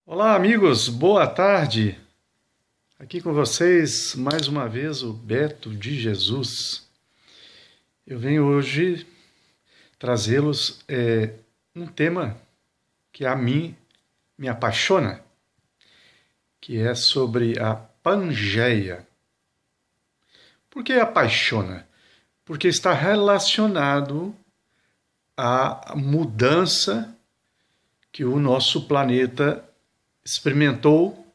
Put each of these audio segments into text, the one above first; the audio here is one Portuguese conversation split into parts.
Olá, amigos, boa tarde. Aqui com vocês mais uma vez o Beto de Jesus. Eu venho hoje trazê-los um tema que a mim me apaixona, que é sobre a Pangeia. Por que apaixona? Porque está relacionado à mudança que o nosso planeta experimentou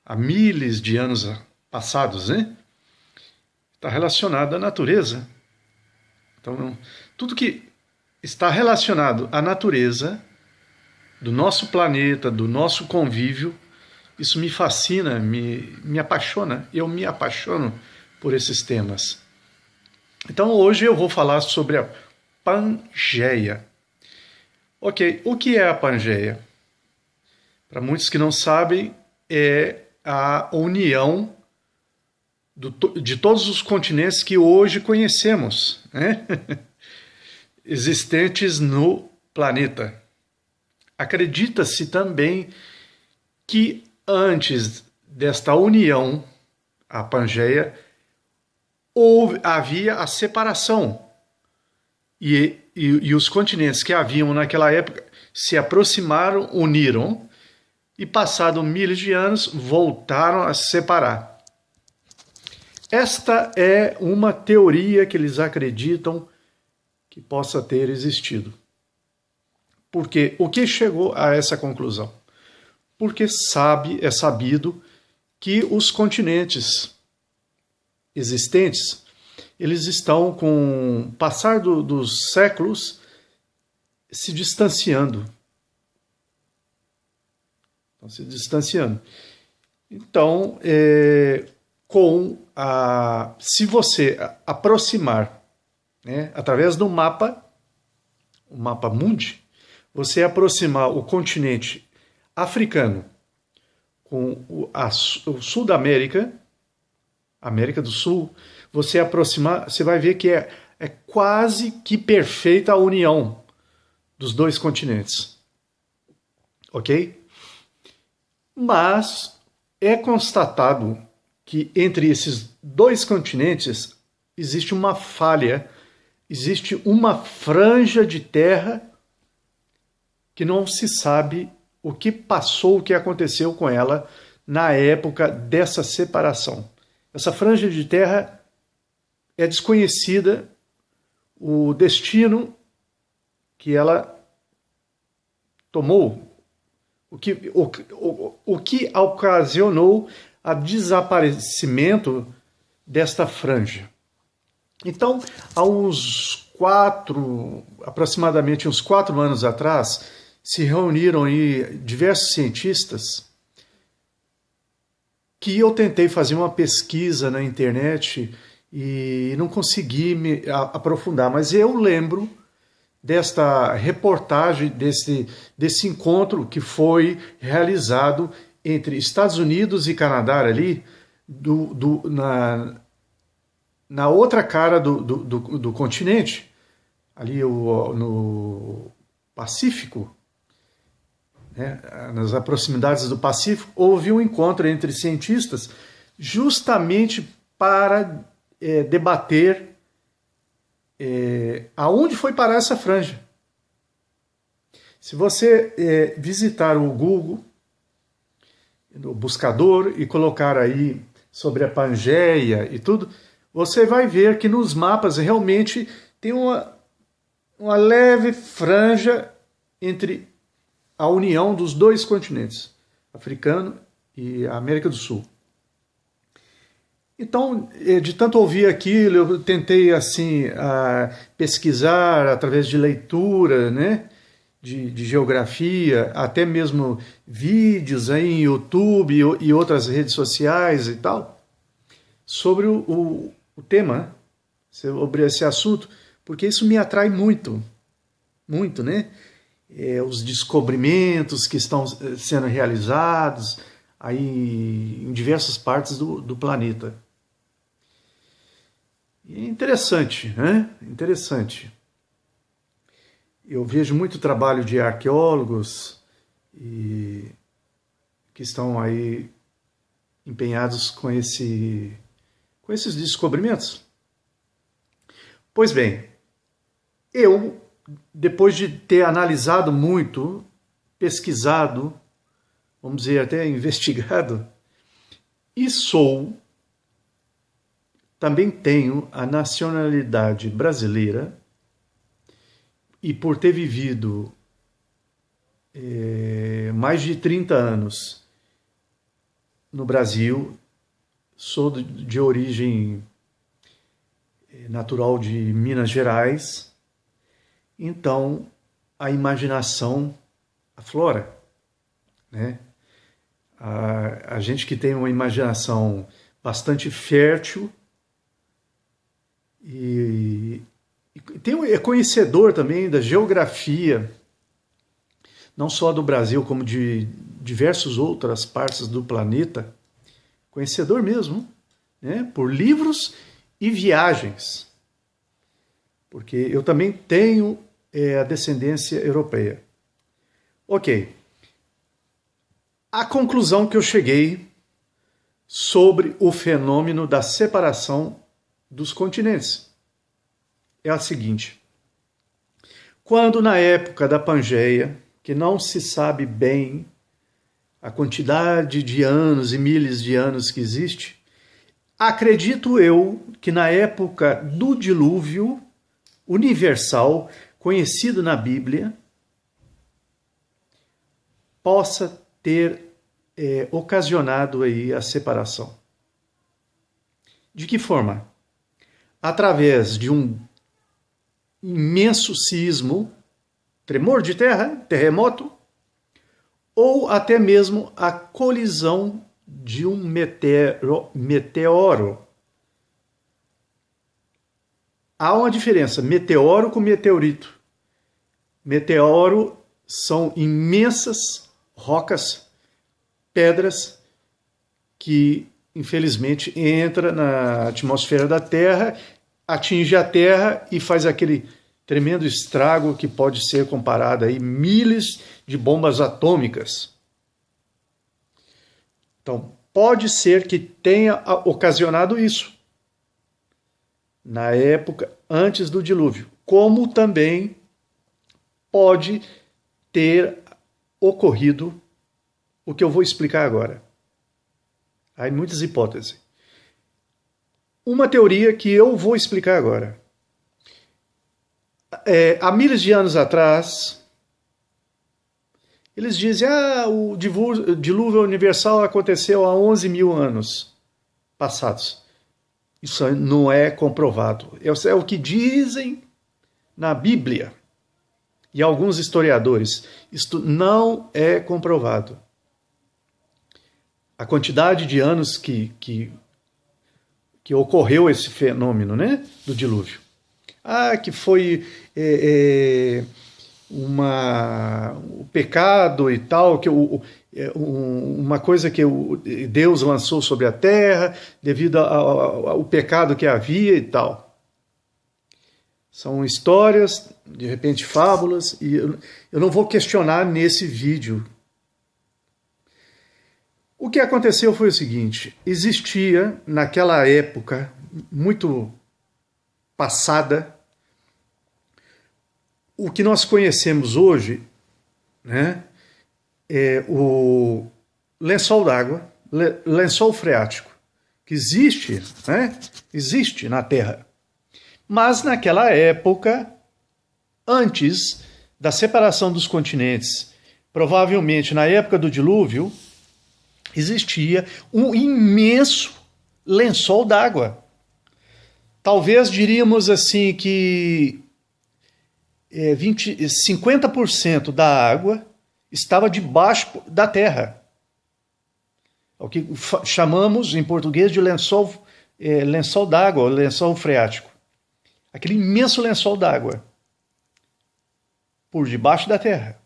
há milhares de anos passados, né? Está relacionado à natureza. Então, tudo que está relacionado à natureza, do nosso planeta, do nosso convívio, isso me fascina, me apaixona. Eu me apaixono por esses temas. Então, hoje eu vou falar sobre a Pangeia. Ok, o que é a Pangeia? Para muitos que não sabem, é a união de todos os continentes que hoje conhecemos, né? Existentes no planeta. Acredita-se também que antes desta união, a Pangeia, havia a separação. E os continentes que haviam naquela época se aproximaram, uniram, e passado milhares de anos voltaram a se separar. Esta é uma teoria que eles acreditam que possa ter existido. Porque o que chegou a essa conclusão? Porque é sabido que os continentes existentes, eles estão com o passar dos séculos se distanciando. Estão se distanciando. Então, se você aproximar, né, através do mapa, o mapa mundi, você aproximar o continente africano com o sul da América, América do Sul, você aproximar, você vai ver que é quase que perfeita a união dos dois continentes. Ok? Mas é constatado que entre esses dois continentes existe uma falha, existe uma franja de terra que não se sabe o que passou, o que aconteceu com ela na época dessa separação. Essa franja de terra é desconhecida, o destino que ela tomou, o que ocasionou o desaparecimento desta franja. Então, aproximadamente uns 4 anos atrás, se reuniram aí diversos cientistas que eu tentei fazer uma pesquisa na internet e não consegui me aprofundar, mas eu lembro desta reportagem, desse encontro que foi realizado entre Estados Unidos e Canadá ali, na outra cara do continente, ali no Pacífico, né, nas proximidades do Pacífico, houve um encontro entre cientistas justamente para debater aonde foi parar essa franja. Se você visitar o Google, no buscador, e colocar aí sobre a Pangeia e tudo, você vai ver que nos mapas realmente tem uma leve franja entre a união dos dois continentes, africano e a América do Sul. Então, de tanto ouvir aquilo, eu tentei assim pesquisar através de leitura, né, de geografia, até mesmo vídeos aí em YouTube e outras redes sociais e tal, sobre o tema, sobre esse assunto, porque isso me atrai muito, muito, né? Os descobrimentos que estão sendo realizados aí em diversas partes do planeta. E é interessante, né? Interessante. Eu vejo muito trabalho de arqueólogos e que estão aí empenhados com esses descobrimentos. Pois bem, eu, depois de ter analisado muito, pesquisado, vamos dizer até investigado, e também tenho a nacionalidade brasileira, e por ter vivido mais de 30 anos no Brasil, sou de origem natural de Minas Gerais, então a imaginação aflora, né? A gente que tem uma imaginação bastante fértil é conhecedor também da geografia, não só do Brasil, como de diversas outras partes do planeta, conhecedor mesmo, né? Por livros e viagens, porque eu também tenho a descendência europeia. Ok. A conclusão que eu cheguei sobre o fenômeno da separação dos continentes é a seguinte: quando na época da Pangeia, que não se sabe bem a quantidade de anos e milhares de anos que existe, acredito eu que na época do dilúvio universal, conhecido na Bíblia, possa ter ocasionado aí a separação. De que forma? Através de um imenso sismo, tremor de terra, terremoto, ou até mesmo a colisão de um meteoro. Há uma diferença, meteoro com meteorito. Meteoro são imensas rocas, pedras, que infelizmente entra na atmosfera da Terra, atinge a Terra e faz aquele tremendo estrago que pode ser comparado a milhares de bombas atômicas. Então, pode ser que tenha ocasionado isso na época antes do dilúvio, como também pode ter ocorrido o que eu vou explicar agora. Há muitas hipóteses. Uma teoria que eu vou explicar agora. Há milhares de anos atrás, eles dizem que o dilúvio universal aconteceu há 11 mil anos passados. Isso não é comprovado. É o que dizem na Bíblia e alguns historiadores. Isto não é comprovado. A quantidade de anos que ocorreu esse fenômeno, né, do dilúvio. Que foi o pecado e tal, uma coisa que Deus lançou sobre a terra devido ao pecado que havia e tal. São histórias, de repente fábulas, e eu não vou questionar nesse vídeo. O que aconteceu foi o seguinte: existia naquela época muito passada o que nós conhecemos hoje, né, é o lençol d'água, lençol freático, que existe, né, existe na Terra. Mas naquela época, antes da separação dos continentes, provavelmente na época do dilúvio, existia um imenso lençol d'água. Talvez diríamos assim que 50% da água estava debaixo da terra. É o que chamamos em português de lençol d'água, ou lençol freático. Aquele imenso lençol d'água por debaixo da terra.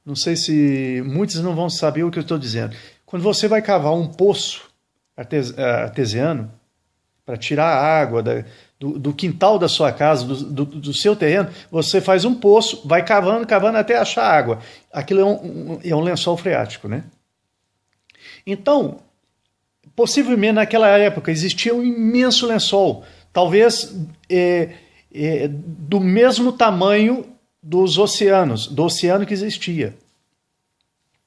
Não sei se muitos não vão saber o que eu estou dizendo. Quando você vai cavar um poço artesiano para tirar a água do quintal da sua casa, do seu terreno, você faz um poço, vai cavando, cavando até achar água. Aquilo é um lençol freático, né? Então, possivelmente naquela época existia um imenso lençol, talvez do mesmo tamanho dos oceanos, do oceano que existia.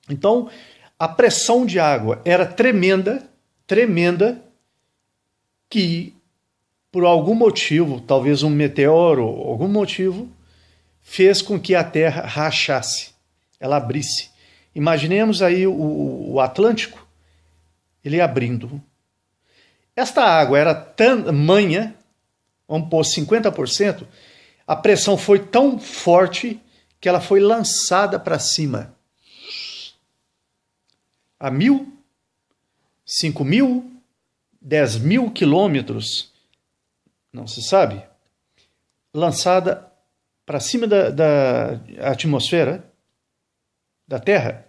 Então, a pressão de água era tremenda, tremenda, que por algum motivo, talvez um meteoro, algum motivo, fez com que a Terra rachasse, ela abrisse. Imaginemos aí o Atlântico, ele abrindo. Esta água era tamanha, vamos pôr 50%, a pressão foi tão forte que ela foi lançada para cima. A 1.000, 5.000, 10.000 quilômetros, não se sabe, lançada para cima da atmosfera da Terra.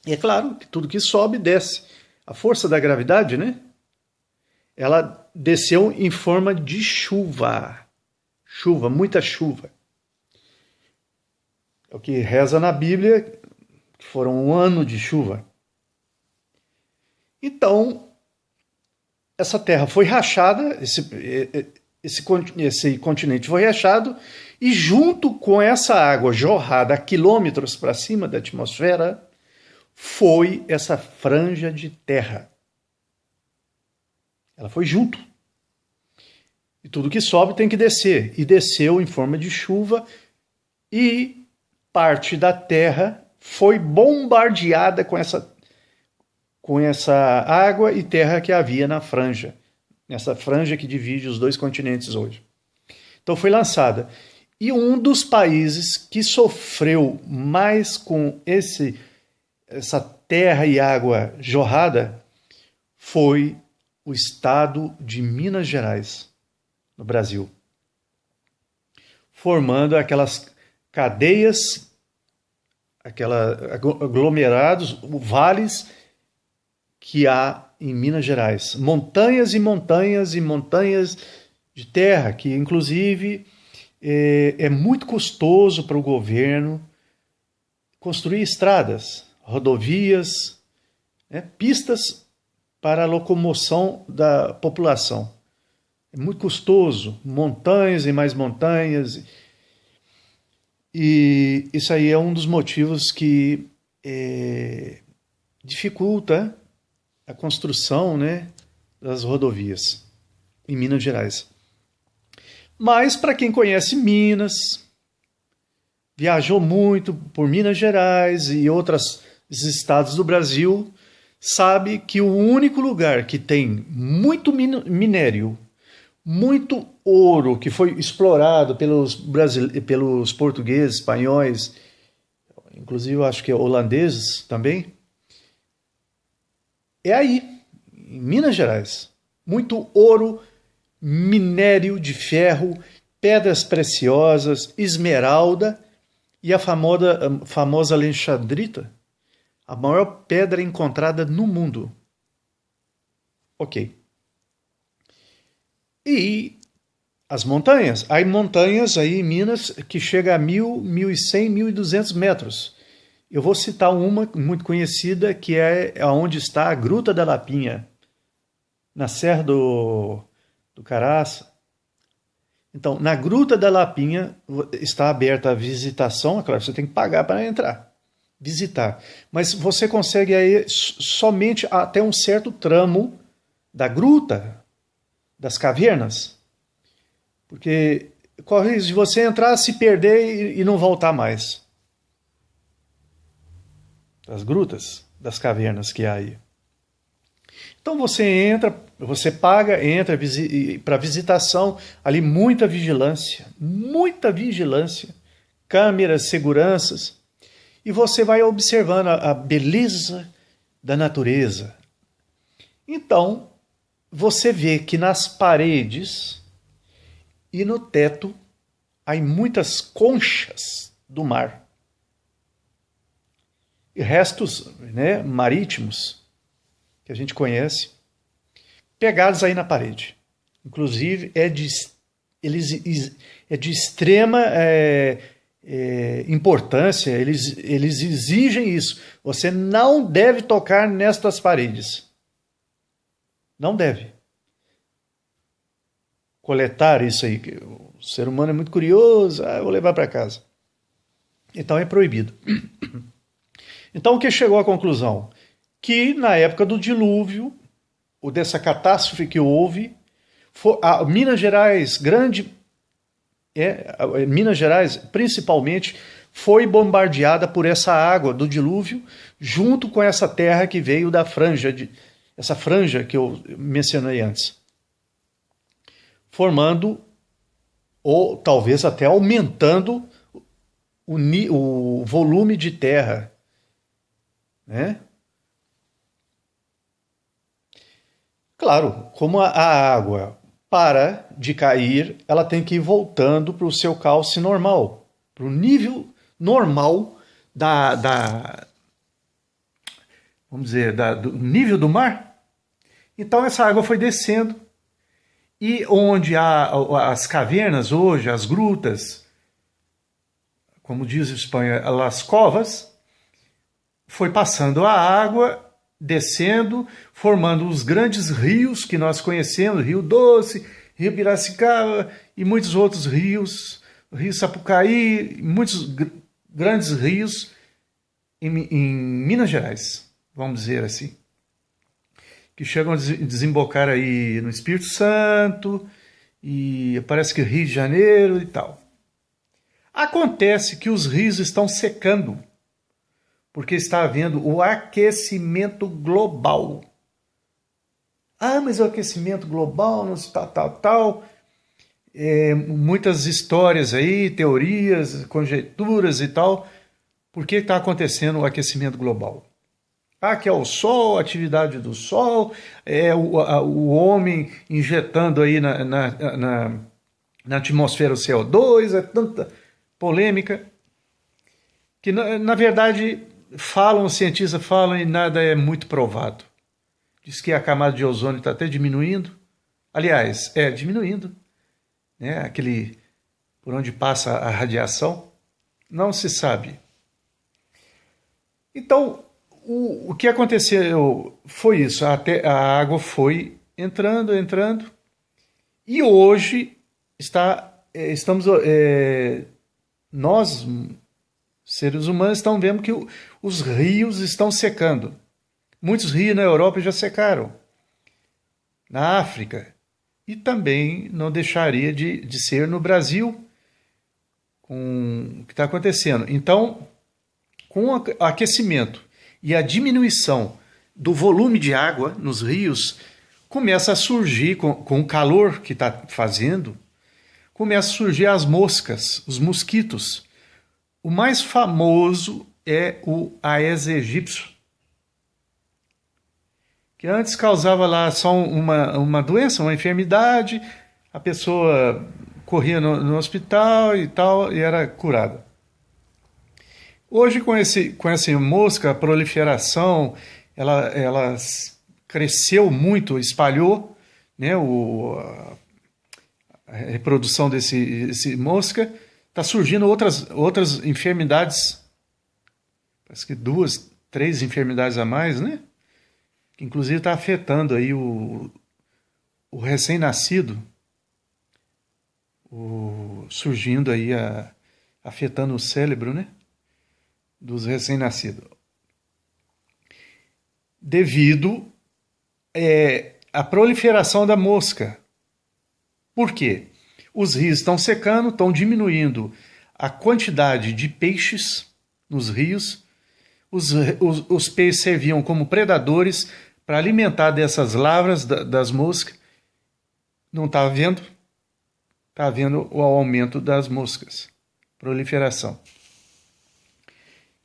E é claro que tudo que sobe, desce. A força da gravidade, né? Ela desceu em forma de chuva. Chuva, muita chuva. É o que reza na Bíblia, que foram um ano de chuva. Então, essa terra foi rachada, esse continente foi rachado, e junto com essa água jorrada a quilômetros para cima da atmosfera, foi essa franja de terra. Ela foi junto. E tudo que sobe tem que descer. E desceu em forma de chuva, e parte da terra foi bombardeada com essa água e terra que havia na franja, nessa franja que divide os dois continentes hoje. Então foi lançada. E um dos países que sofreu mais com essa terra e água jorrada foi o estado de Minas Gerais, no Brasil, formando aquelas cadeias, aglomerados, vales que há em Minas Gerais. Montanhas e montanhas e montanhas de terra, que inclusive é muito custoso para o governo construir estradas, rodovias, pistas para a locomoção da população. É muito custoso, montanhas e mais montanhas. E isso aí é um dos motivos que dificulta a construção, né, das rodovias em Minas Gerais. Mas para quem conhece Minas, viajou muito por Minas Gerais e outros estados do Brasil, sabe que o único lugar que tem muito minério, muito ouro que foi explorado pelos portugueses, espanhóis, inclusive eu acho que holandeses também, é aí, em Minas Gerais. Muito ouro, minério de ferro, pedras preciosas, esmeralda e a famosa Alexandrita, a maior pedra encontrada no mundo. Ok. E as montanhas? Há montanhas aí em Minas que chega a 1.000, 1.100, 1.200 metros. Eu vou citar uma muito conhecida, que é onde está a Gruta da Lapinha, na Serra do Caraça. Então, na Gruta da Lapinha está aberta a visitação, é claro, você tem que pagar para entrar, visitar. Mas você consegue aí somente até um certo tramo da gruta, das cavernas, porque corre o risco de você entrar, se perder e não voltar mais. Das grutas, das cavernas que há aí. Então você entra, você paga, entra para visitação, ali muita vigilância, câmeras, seguranças, e você vai observando a beleza da natureza. Então, você vê que nas paredes e no teto há muitas conchas do mar. E restos, né, marítimos, que a gente conhece, pegados aí na parede. Inclusive, é de extrema importância, eles exigem isso. Você não deve tocar nestas paredes. Não deve coletar isso aí. O ser humano é muito curioso, eu vou levar para casa. Então é proibido. Então o que chegou à conclusão? Que na época do dilúvio, ou dessa catástrofe que houve, a Minas Gerais, Minas Gerais principalmente, foi bombardeada por essa água do dilúvio, junto com essa terra que veio da franja, essa franja que eu mencionei antes, formando, ou talvez até aumentando, o volume de terra, né? Claro, como a água para de cair, ela tem que ir voltando para o seu cauce normal, para o nível normal vamos dizer, do nível do mar. Então essa água foi descendo e onde há as cavernas hoje, as grutas, como diz em Espanha, as covas, foi passando a água, descendo, formando os grandes rios que nós conhecemos, Rio Doce, Rio Piracicaba e muitos outros rios, Rio Sapucaí, muitos grandes rios em Minas Gerais, vamos dizer assim, que chegam a desembocar aí no Espírito Santo e parece que Rio de Janeiro e tal. Acontece que os rios estão secando, porque está havendo o aquecimento global. Ah, mas o aquecimento global, não sei, tal. Muitas histórias aí, teorias, conjecturas e tal. Por que está acontecendo o aquecimento global? Ah, que é o Sol, a atividade do Sol, o homem injetando aí na atmosfera o CO2, é tanta polêmica que, na verdade, os cientistas falam e nada é muito provado. Diz que a camada de ozônio está até diminuindo. Aliás, diminuindo, né? Aquele por onde passa a radiação. Não se sabe. Então, o que aconteceu foi isso. A água foi entrando, e hoje nós, seres humanos, estamos vendo que os rios estão secando. Muitos rios na Europa já secaram. Na África. E também não deixaria de ser no Brasil, com o que está acontecendo. Então, com o aquecimento e a diminuição do volume de água nos rios, começa a surgir, com o calor que está fazendo, começa a surgir as moscas, os mosquitos. O mais famoso é o Aedes aegypti, que antes causava lá só uma doença, uma enfermidade, a pessoa corria no hospital e tal, e era curada. Hoje, com essa mosca, a proliferação, ela cresceu muito, espalhou, né, a reprodução desse mosca, está surgindo outras enfermidades, parece que 2, 3 enfermidades a mais, né? Que inclusive está afetando aí o recém-nascido, surgindo aí, afetando o cérebro, né? Dos recém-nascidos. Devido à proliferação da mosca. Por quê? Os rios estão secando, estão diminuindo a quantidade de peixes nos rios. Os peixes serviam como predadores para alimentar dessas lavras das moscas. Não está havendo? Está havendo o aumento das moscas, proliferação.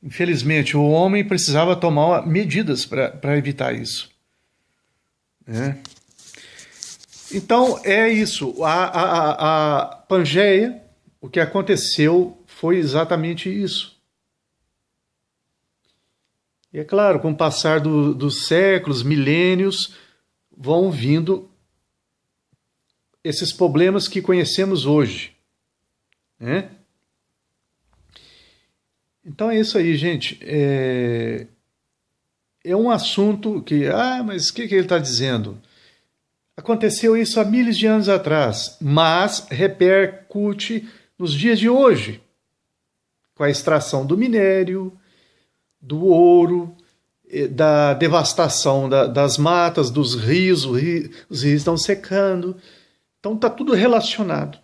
Infelizmente, o homem precisava tomar medidas para evitar isso. Né? Então, é isso. A Pangeia, o que aconteceu foi exatamente isso. E é claro, com o passar dos séculos, milênios, vão vindo esses problemas que conhecemos hoje, né? Então é isso aí, gente. É um assunto que, mas o que ele está dizendo? Aconteceu isso há milhares de anos atrás, mas repercute nos dias de hoje, com a extração do minério, do ouro, da devastação das matas, dos rios, os rios estão secando. Então está tudo relacionado.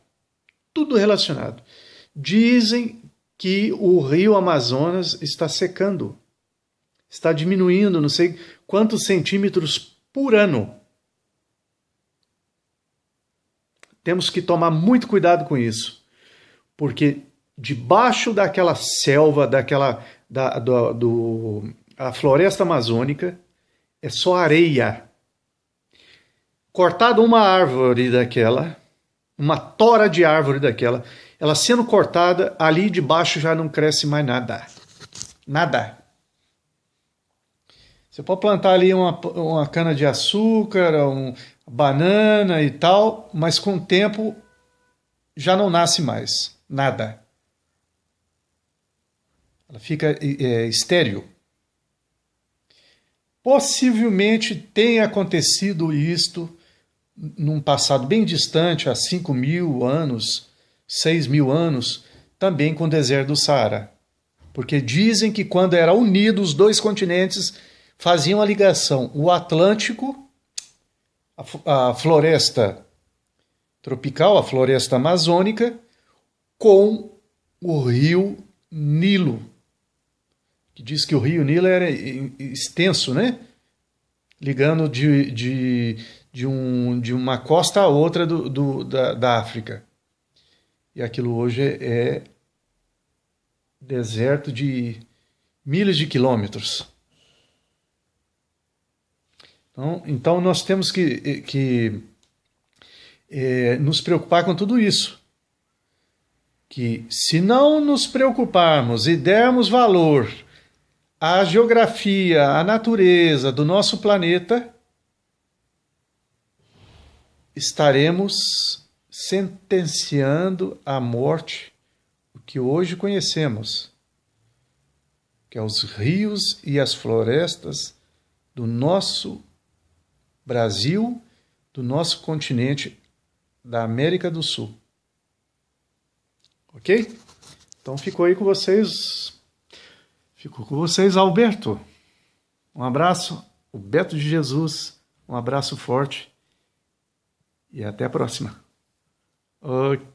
Tudo relacionado. Dizem que o rio Amazonas está secando, está diminuindo, não sei quantos centímetros por ano. Temos que tomar muito cuidado com isso, porque debaixo daquela selva, a floresta amazônica, é só areia. Cortada uma árvore daquela, uma tora de árvore daquela, ela sendo cortada, ali debaixo já não cresce mais nada. Nada. Você pode plantar ali uma cana-de-açúcar, uma banana e tal, mas com o tempo já não nasce mais. Nada. Ela fica estéril. Possivelmente tenha acontecido isto num passado bem distante, há 5.000 anos, 6.000 anos, também com o deserto do Saara. Porque dizem que quando era unido os dois continentes, faziam a ligação, o Atlântico, a floresta tropical, a floresta amazônica, com o rio Nilo, que diz que o rio Nilo era extenso, né? Ligando de uma costa a outra da África. E aquilo hoje é deserto de milhares de quilômetros. Então nós temos que nos preocupar com tudo isso. Que se não nos preocuparmos e dermos valor à geografia, à natureza do nosso planeta, estaremos sentenciando à morte o que hoje conhecemos, que é os rios e as florestas do nosso Brasil, do nosso continente, da América do Sul. Ok? Então ficou aí com vocês. Ficou com vocês, Alberto. Um abraço, o Beto de Jesus. Um abraço forte. E até a próxima. Ok.